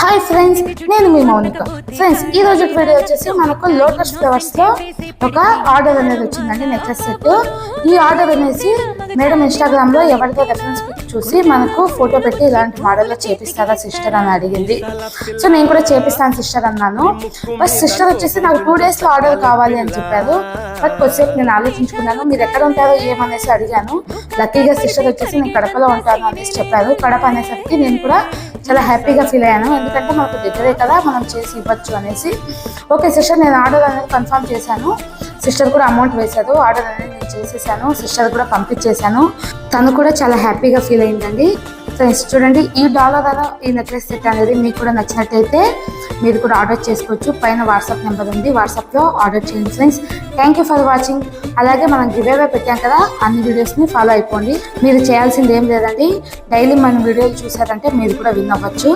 Hi friends, నేను మీ Mounika. Friends, ఈ రోజు వీడియో వచ్చేసి మనకు లోటస్ ఫ్లవర్స్ లో ఒక ఆర్డర్ అనేది వచ్చిందండి, నెక్లెస్ సెట్. ఈ ఆర్డర్ అనేసి మేడం ఇన్స్టాగ్రామ్ లో ఎవరితో రెఫరెన్స్ పిక్ చూసి మనకు ఫోటో పెట్టి ఇలాంటి మోడల్లో చేపిస్తారా సిస్టర్ అని అడిగింది. సో నేను కూడా చేపిస్తాను సిస్టర్ అన్నాను. బట్ సిస్టర్ వచ్చేసి నాకు 2 days లో ఆర్డర్ కావాలి అని చెప్పారు. బట్ కొద్దిసేపు నేను ఆలోచించుకున్నాను. మీరు ఎక్కడ ఉంటారో ఏమనేసి అడిగాను. లక్కీగా సిస్టర్ వచ్చేసి నేను కడపలో ఉంటాను అనేసి చెప్పారు. కడప అనేసరికి నేను కూడా చాలా హ్యాపీగా ఫీల్ అయ్యాను. ఎందుకంటే మనకు దగ్గరే కదా, మనం చేసి ఇవ్వచ్చు అనేసి. ఓకే సిస్టర్, నేను ఆర్డర్ అనేది కన్ఫర్మ్ చేశాను. సిస్టర్ కూడా అమౌంట్ వేశారు. ఆర్డర్ అనేది నేను చేసేసాను. సిస్టర్ కూడా పంపించేశాను. తను కూడా చాలా హ్యాపీగా ఫీల్ అయిందండి. ఫ్రెండ్స్ చూడండి, ఈ $1 ఈ నెక్లెస్ సెట్ అనేది మీకు కూడా నచ్చినట్టయితే మీరు కూడా ఆర్డర్ చేసుకోవచ్చు. పైన వాట్సాప్ నెంబర్ ఉంది, వాట్సాప్లో ఆర్డర్ చేయండి. Friends, thank you for watching. అలాగే మనం గివ్ అవే పెట్టాం కదా, అన్ని వీడియోస్ని ఫాలో అయిపోండి. మీరు చేయాల్సింది ఏం లేదండి, డైలీ మన వీడియోలు చూసారంటే మీరు కూడా విన్ అవ్వచ్చు.